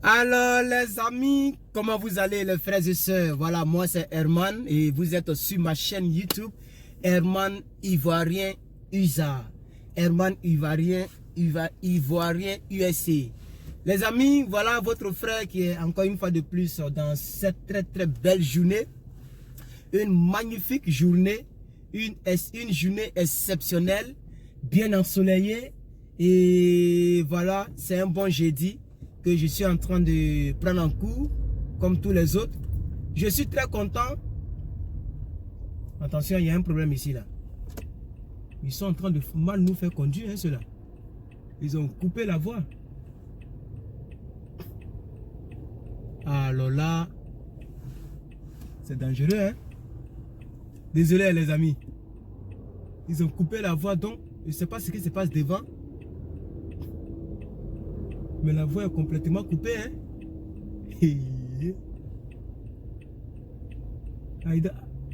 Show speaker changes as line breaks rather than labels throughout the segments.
Alors les amis, comment vous allez les frères et sœurs? Voilà, moi c'est Herman et vous êtes sur ma chaîne YouTube Herman Ivoirien USA. Herman Ivoirien USA. Les amis, voilà votre frère qui est encore une fois de plus dans cette très belle journée. Une magnifique journée, une journée exceptionnelle, bien ensoleillée. Et voilà, c'est un bon jeudi que je suis en train de prendre en cours, comme tous les autres. Je suis très content. Attention, il y a un problème ici, là. Ils sont en train de mal nous faire conduire, hein, ceux-là. Ils ont coupé la voie. Alors là, c'est dangereux, hein. Désolé, les amis. Ils ont coupé la voie, donc je ne sais pas ce qui se passe devant. Mais la voie est complètement coupée, hein.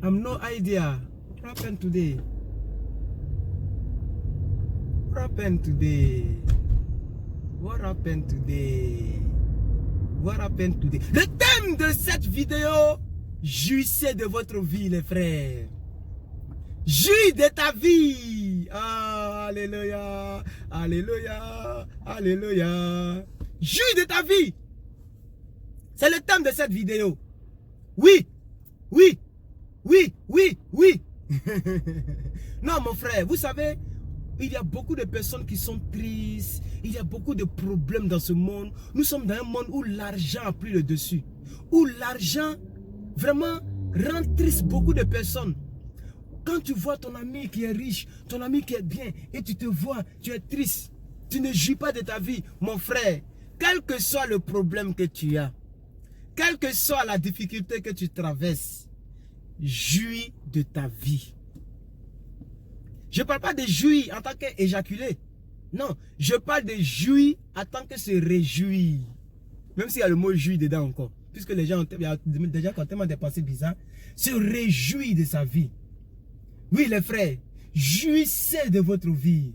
I'm no idea. What happened today? What happened today? What happened today? What happened today? Le thème de cette vidéo, jouissez de votre vie, les frères. Jouis de ta vie. Ah, alléluia, alléluia, alléluia. Jouis de ta vie. C'est le thème de cette vidéo. Oui, oui, oui, oui, oui. Non, mon frère, vous savez, il y a beaucoup de personnes qui sont tristes. Il y a beaucoup de problèmes dans ce monde. Nous sommes dans un monde où l'argent a pris le dessus. Où l'argent, vraiment, rend triste beaucoup de personnes. Quand tu vois ton ami qui est riche, ton ami qui est bien, et tu te vois, tu es triste, tu ne jouis pas de ta vie, mon frère, quel que soit le problème que tu as, quelle que soit la difficulté que tu traverses, jouis de ta vie. Je ne parle pas de jouir en tant qu'éjaculer. Non, je parle de jouir en tant que se réjouir. Même s'il y a le mot jouir dedans encore. Puisque les gens ont déjà tellement des pensées bizarres. Se réjouir de sa vie. Oui, les frères, jouissez de votre vie.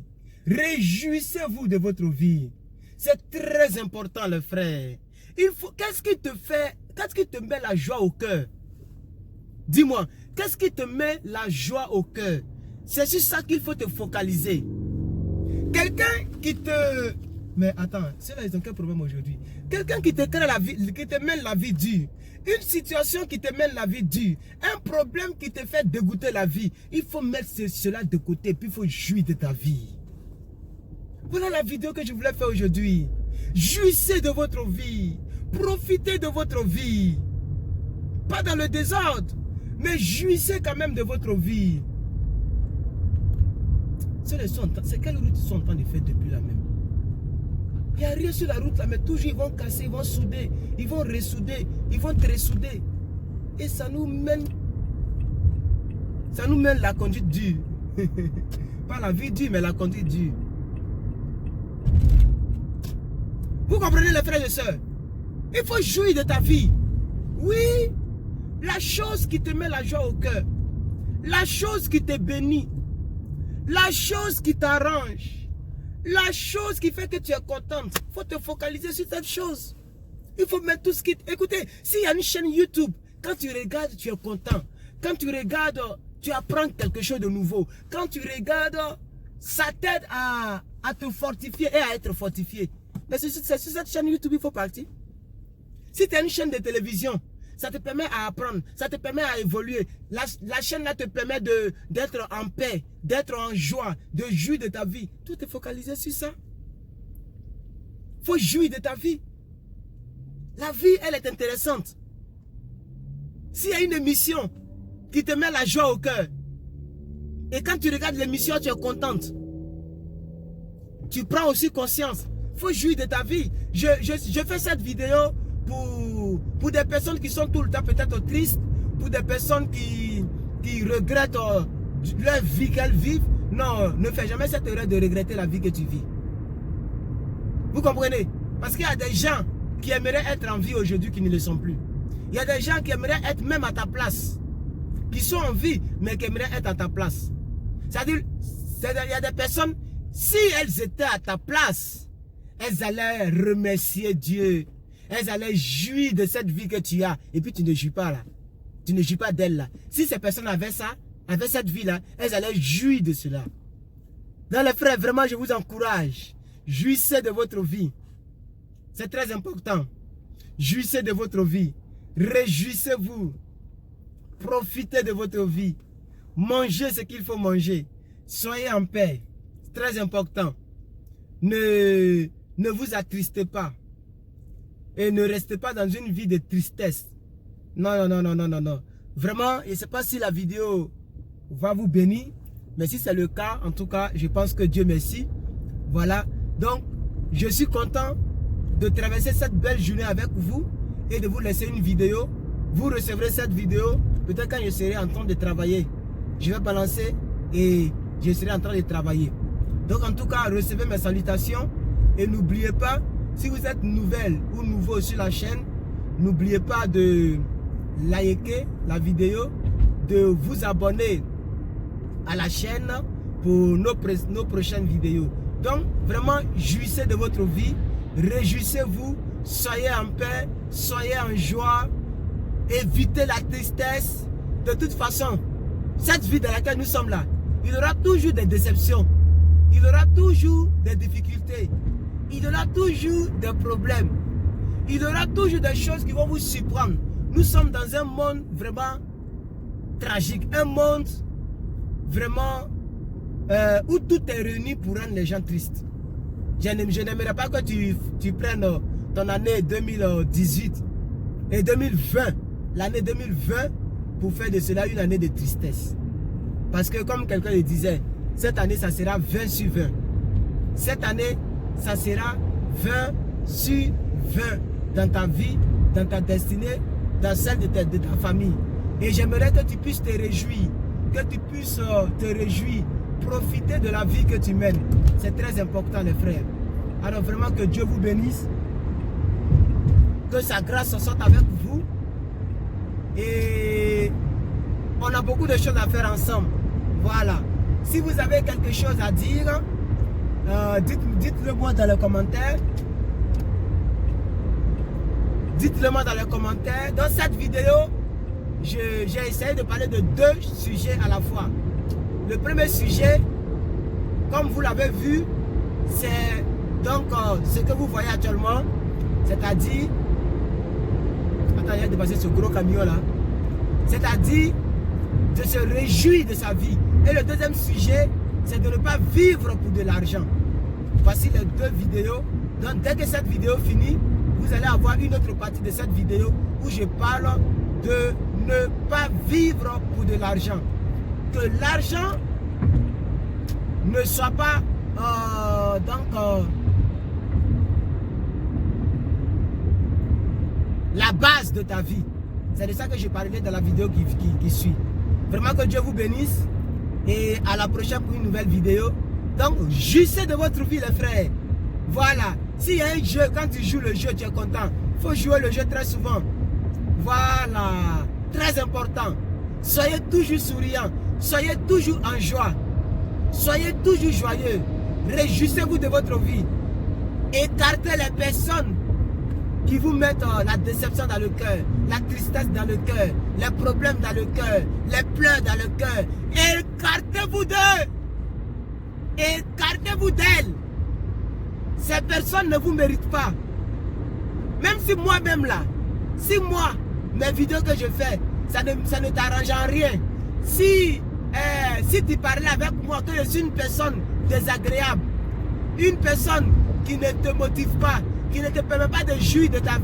Réjouissez-vous de votre vie. C'est très important, les frères. Qu'est-ce qui te fait, qu'est-ce qui te met la joie au cœur? Dis-moi, qu'est-ce qui te met la joie au cœur? C'est sur ça qu'il faut te focaliser. Quelqu'un qui te... Mais attends, ceux-là, ils ont quel problème aujourd'hui? Quelqu'un qui te crée la vie, qui te mène la vie dure. Une situation qui te mène la vie dure. Un problème qui te fait dégoûter la vie. Il faut mettre cela de côté, puis il faut jouir de ta vie. Voilà la vidéo que je voulais faire aujourd'hui. Jouissez de votre vie. Profitez de votre vie. Pas dans le désordre, mais jouissez quand même de votre vie. C'est quelle route ils sont en train de faire depuis là même? Il n'y a rien sur la route là, mais toujours ils vont casser, ils vont souder, ils vont ressouder, ils vont tressouder. Et ça nous mène la conduite dure. Pas la vie dure, mais la conduite dure. Vous comprenez les frères et sœurs? Il faut jouir de ta vie. Oui, la chose qui te met la joie au cœur, la chose qui te bénit, la chose qui t'arrange, la chose qui fait que tu es contente, il faut te focaliser sur cette chose. Il faut mettre tout ce qui... Écoutez, s'il y a une chaîne YouTube, quand tu regardes, tu es content. Quand tu regardes, tu apprends quelque chose de nouveau. Quand tu regardes, ça t'aide à te fortifier et à être fortifié. Mais c'est sur cette chaîne YouTube il faut partir. Si tu as une chaîne de télévision, ça te permet à apprendre, ça te permet à évoluer. La chaîne là te permet d'être en paix, d'être en joie, de jouir de ta vie. Tout est focalisé sur ça. Il faut jouir de ta vie. La vie, elle est intéressante. S'il y a une émission qui te met la joie au cœur, et quand tu regardes l'émission, tu es contente, tu prends aussi conscience. Il faut jouir de ta vie. Je fais cette vidéo pour des personnes qui sont tout le temps peut-être tristes, pour des personnes qui regrettent leur vie qu'elles vivent. Non, ne fais jamais cette erreur de regretter la vie que tu vis. Vous comprenez? Parce qu'il y a des gens qui aimeraient être en vie aujourd'hui qui ne le sont plus. Il y a des gens qui aimeraient être même à ta place, qui sont en vie mais qui aimeraient être à ta place. C'est-à-dire, il y a des personnes, si elles étaient à ta place, elles allaient remercier Dieu. elles allaient jouir de cette vie que tu as. Et puis tu ne jouis pas là. Tu ne jouis pas d'elles là. Si ces personnes avaient ça, avaient cette vie là, elles allaient jouir de cela. Dans les frères, vraiment je vous encourage. Jouissez de votre vie. C'est très important. Jouissez de votre vie. Réjouissez-vous. Profitez de votre vie. Mangez ce qu'il faut manger. Soyez en paix. C'est très important. Ne vous attristez pas. Et ne restez pas dans une vie de tristesse. Non, non, non, non, non, non. Vraiment, je ne sais pas si la vidéo va vous bénir. Mais si c'est le cas, en tout cas, je pense que Dieu merci. Voilà. Donc, je suis content de traverser cette belle journée avec vous et de vous laisser une vidéo. Vous recevrez cette vidéo peut-être quand je serai en train de travailler. Je vais balancer et je serai en train de travailler. Donc en tout cas, recevez mes salutations et n'oubliez pas, si vous êtes nouvelle ou nouveau sur la chaîne, n'oubliez pas de liker la vidéo, de vous abonner à la chaîne pour nos prochaines vidéos. Donc vraiment, jouissez de votre vie, réjouissez-vous, soyez en paix, soyez en joie, évitez la tristesse. De toute façon, cette vie dans laquelle nous sommes là, il y aura toujours des déceptions, il y aura toujours des difficultés, il y aura toujours des problèmes, il y aura toujours des choses qui vont vous surprendre. Nous sommes dans un monde vraiment tragique, un monde vraiment où tout est réuni pour rendre les gens tristes. Je n'aimerais pas que tu prennes ton année 2018 et 2020, l'année 2020, pour faire de cela une année de tristesse. Parce que comme quelqu'un le disait, cette année ça sera 20 sur 20. Cette année, ça sera 20 sur 20 dans ta vie, dans ta destinée, dans celle de ta famille. Et j'aimerais que tu puisses te réjouir, que tu puisses te réjouir, profiter de la vie que tu mènes. C'est très important les frères. Alors vraiment que Dieu vous bénisse, que sa grâce soit avec vous. Et on a beaucoup de choses à faire ensemble. Voilà. Si vous avez quelque chose à dire, dites-le moi dans les commentaires. Dites-le moi dans les commentaires. Dans cette vidéo, j'ai essayé de parler de deux sujets à la fois. Le premier sujet, comme vous l'avez vu, c'est donc ce que vous voyez actuellement, c'est-à-dire, attends, il y a dépassé ce gros camion là, c'est-à-dire de se réjouir de sa vie. Et le deuxième sujet, c'est de ne pas vivre pour de l'argent. Voici les deux vidéos. Donc dès que cette vidéo finit, vous allez avoir une autre partie de cette vidéo où je parle de ne pas vivre pour de l'argent. Que l'argent ne soit pas la base de ta vie. C'est de ça que je parlais dans la vidéo qui suit. Vraiment que Dieu vous bénisse et à la prochaine pour une nouvelle vidéo. Donc jouissez de votre vie les frères. Voilà. S'il y a un jeu, quand tu joues le jeu, tu es content. Il faut jouer le jeu très souvent. Voilà. Très important. Soyez toujours souriant. Soyez toujours en joie. Soyez toujours joyeux. Réjouissez-vous de votre vie. Écartez les personnes qui vous mettent la déception dans le cœur, la tristesse dans le cœur, les problèmes dans le cœur, les pleurs dans le cœur. Écartez-vous d'eux. Écartez-vous d'elles. Ces personnes ne vous méritent pas. Même si moi-même là, si moi, mes vidéos que je fais, ça ne t'arrange en rien. Si tu parlais avec moi que je suis une personne désagréable, une personne qui ne te motive pas, qui ne te permet pas de jouir de ta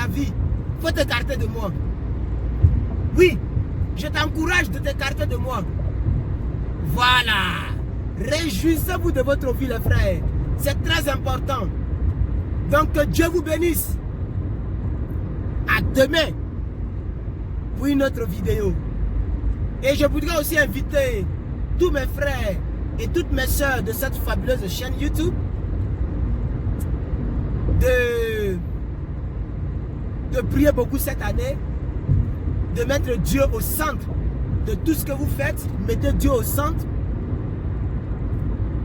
vie, il faut t'écarter de moi. Oui, je t'encourage de t'écarter de moi. Voilà. Réjouissez-vous de votre vie les frères. C'est très important. Donc que Dieu vous bénisse. À demain pour une autre vidéo. Et je voudrais aussi inviter tous mes frères et toutes mes soeurs de cette fabuleuse chaîne YouTube de prier beaucoup cette année, de mettre Dieu au centre de tout ce que vous faites. Mettez Dieu au centre.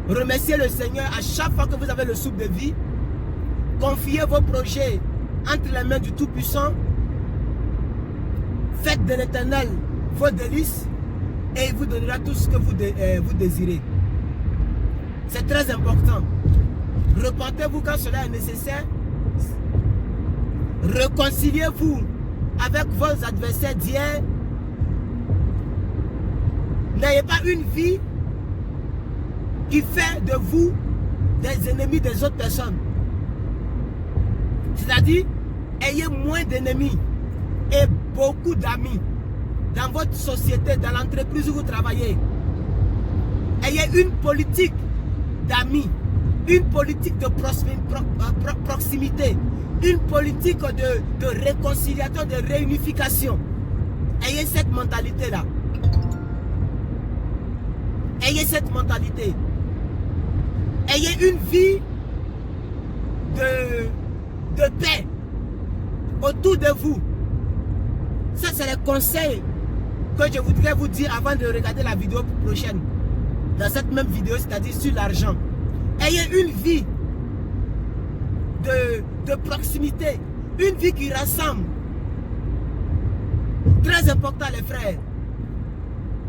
Remerciez le Seigneur à chaque fois que vous avez le souffle de vie. Confiez vos projets entre les mains du Tout-Puissant. Faites de l'Éternel vos délices et il vous donnera tout ce que vous désirez. C'est très important. Repentez-vous quand cela est nécessaire. Réconciliez-vous avec vos adversaires d'hier. N'ayez pas une vie qui fait de vous des ennemis des autres personnes. C'est-à-dire, ayez moins d'ennemis et beaucoup d'amis dans votre société, dans l'entreprise où vous travaillez. Ayez une politique d'amis, une politique de proximité, une politique de réconciliation, de réunification. Ayez cette mentalité-là. Ayez cette mentalité. Ayez une vie de paix autour de vous. Ça, c'est les conseils que je voudrais vous dire avant de regarder la vidéo prochaine. Dans cette même vidéo, c'est-à-dire sur l'argent. Ayez une vie de proximité. Une vie qui rassemble. Très important, les frères.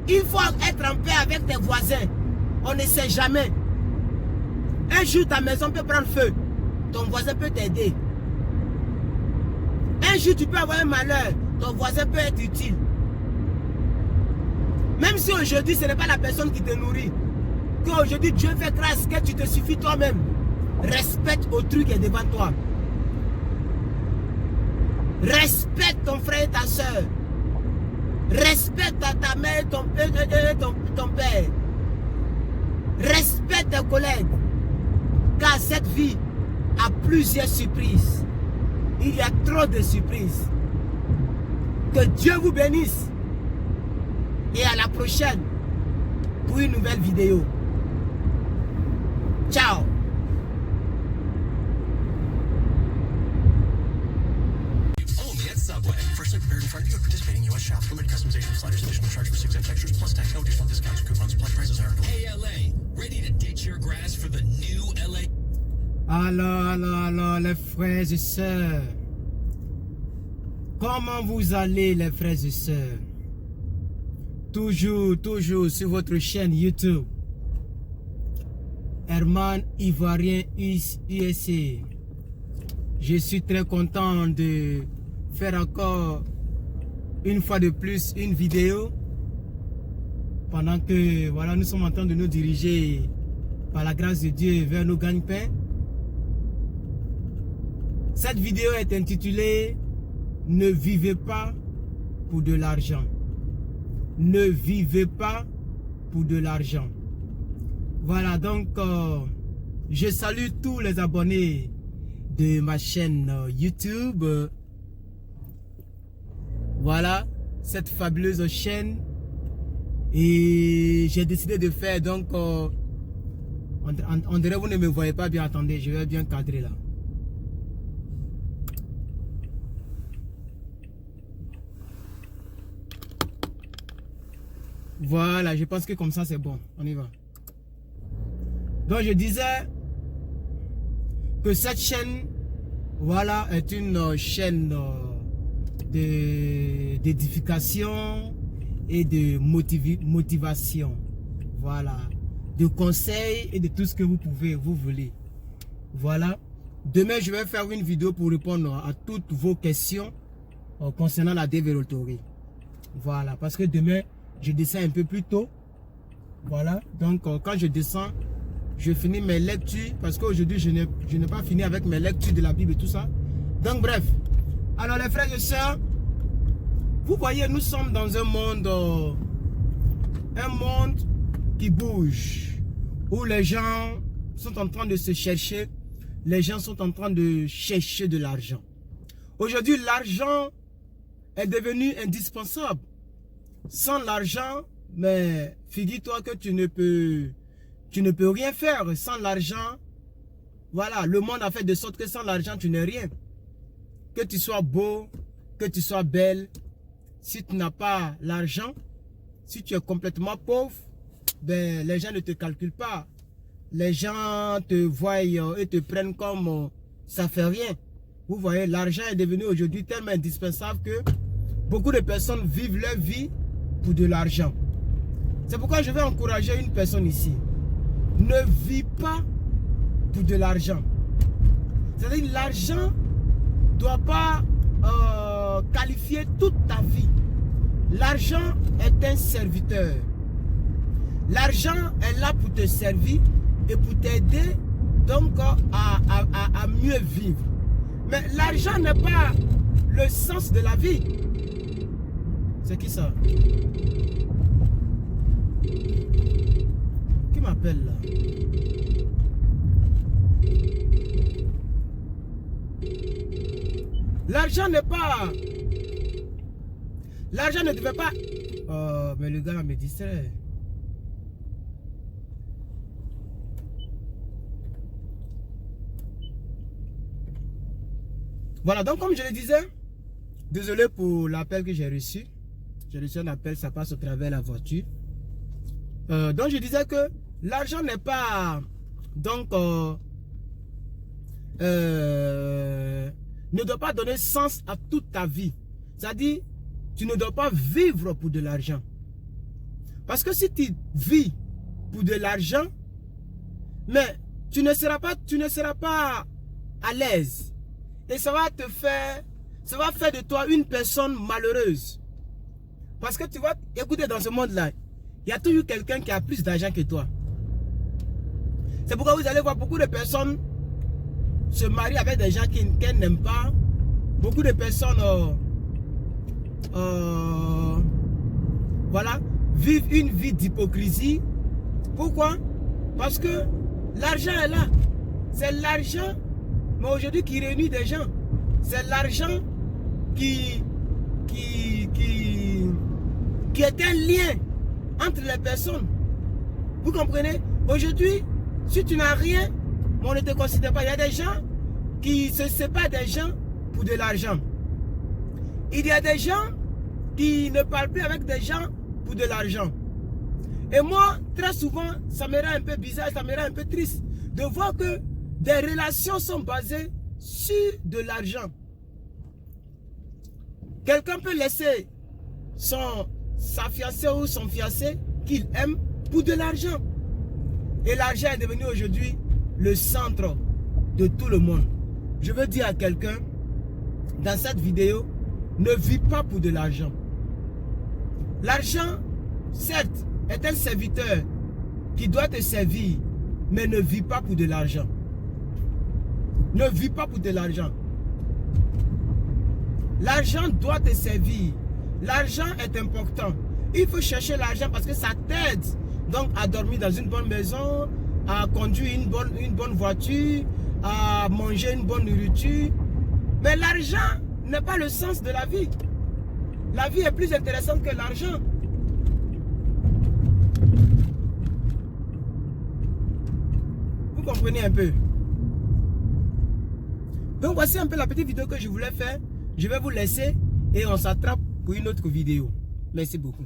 Il faut être en paix avec tes voisins. On ne sait jamais. Un jour, ta maison peut prendre feu. Ton voisin peut t'aider. Un jour, tu peux avoir un malheur. Ton voisin peut être utile. Même si aujourd'hui, ce n'est pas la personne qui te nourrit. Qu'aujourd'hui, Dieu fait grâce que tu te suffis toi-même. Respecte autrui qui est devant toi. Respecte ton frère et ta soeur. Respecte ta mère et ton père. Respecte tes collègues. Car cette vie a plusieurs surprises. Il y a trop de surprises. Que Dieu vous bénisse. Et à la prochaine pour une nouvelle vidéo. Ciao.
Only at Subway. Freshly prepared in front of you at participating U.S. shops. Limited customization sliders, additional charge for 6 extras, plus tax, no additional discounts, coupons, plus prices are. Hey LA, ready to ditch your grass for the new LA?
Alors, les frères et sœurs. Comment vous allez, les frères et sœurs? Toujours sur votre chaîne YouTube. Herman Ivoirien USA. Je suis très content de faire encore une fois de plus une vidéo. Pendant que voilà, nous sommes en train de nous diriger par la grâce de Dieu vers nos gagne-pains. Cette vidéo est intitulée « Ne vivez pas pour de l'argent ». Ne vivez pas pour de l'argent. Voilà, donc je salue tous les abonnés de ma chaîne YouTube. Voilà, cette fabuleuse chaîne. Et j'ai décidé de faire donc... on dirait que vous ne me voyez pas bien, attendez, je vais bien cadrer là. Voilà, je pense que comme ça c'est bon. On y va. Donc je disais que cette chaîne, voilà, est une chaîne d'édification et de motivation. Voilà. De conseils et de tout ce que vous voulez. Voilà. Demain, je vais faire une vidéo pour répondre à toutes vos questions concernant la dévéloterie. Voilà. Parce que demain, je descends un peu plus tôt. Voilà. Donc, quand je descends, je finis mes lectures. Parce qu'aujourd'hui, je n'ai pas fini avec mes lectures de la Bible et tout ça. Donc, bref. Alors, les frères et sœurs, vous voyez, nous sommes dans un monde qui bouge. Où les gens sont en train de se chercher. Les gens sont en train de chercher de l'argent. Aujourd'hui, l'argent est devenu indispensable. Sans l'argent, mais figure-toi que tu ne peux rien faire. Sans l'argent, voilà, le monde a fait de sorte que sans l'argent, tu n'es rien. Que tu sois beau, que tu sois belle, si tu n'as pas l'argent, si tu es complètement pauvre, ben, les gens ne te calculent pas. Les gens te voient et te prennent comme ça fait rien. Vous voyez, l'argent est devenu aujourd'hui tellement indispensable que beaucoup de personnes vivent leur vie pour de l'argent. C'est pourquoi je vais encourager une personne ici. Ne vis pas pour de l'argent. C'est-à-dire l'argent ne doit pas qualifier toute ta vie. L'argent est un serviteur. L'argent est là pour te servir et pour t'aider donc à mieux vivre. Mais l'argent n'est pas le sens de la vie. C'est qui ça? Qui m'appelle là? L'argent n'est pas... L'argent ne devait pas... Oh, mais le gars me distrait. Voilà, donc comme je le disais, désolé pour l'appel que j'ai reçu. J'ai reçu un appel, ça passe au travers de la voiture. Donc je disais que l'argent n'est pas... Donc... ne doit pas donner sens à toute ta vie. C'est-à-dire, tu ne dois pas vivre pour de l'argent. Parce que si tu vis pour de l'argent, mais tu ne seras pas à l'aise. Et ça va faire de toi une personne malheureuse. Parce que tu vois, écoutez, dans ce monde-là, il y a toujours quelqu'un qui a plus d'argent que toi. C'est pourquoi vous allez voir beaucoup de personnes se marient avec des gens qu'elles n'aiment pas. Beaucoup de personnes voilà, vivent une vie d'hypocrisie. Pourquoi? Parce que l'argent est là. C'est l'argent, mais aujourd'hui, qui réunit des gens. C'est l'argent qui est un lien entre les personnes. Vous comprenez? Aujourd'hui, si tu n'as rien, on ne te considère pas. Il y a des gens qui se séparent des gens pour de l'argent. Il y a des gens qui ne parlent plus avec des gens pour de l'argent. Et moi, très souvent, ça me rend un peu bizarre, ça me rend un peu triste de voir que des relations sont basées sur de l'argent. Quelqu'un peut laisser sa fiancée ou son fiancé qu'il aime pour de l'argent. Et l'argent est devenu aujourd'hui le centre de tout le monde. Je veux dire à quelqu'un, dans cette vidéo, ne vis pas pour de l'argent. L'argent, certes, est un serviteur qui doit te servir, mais ne vis pas pour de l'argent. Ne vis pas pour de l'argent. L'argent doit te servir. L'argent est important. Il faut chercher l'argent parce que ça t'aide donc à dormir dans une bonne maison, à conduire une bonne voiture, à manger une bonne nourriture. Mais l'argent n'est pas le sens de la vie. La vie est plus intéressante que l'argent. Vous comprenez un peu? Donc voici un peu la petite vidéo que je voulais faire. Je vais vous laisser et on s'attrape pour une autre vidéo. Merci beaucoup.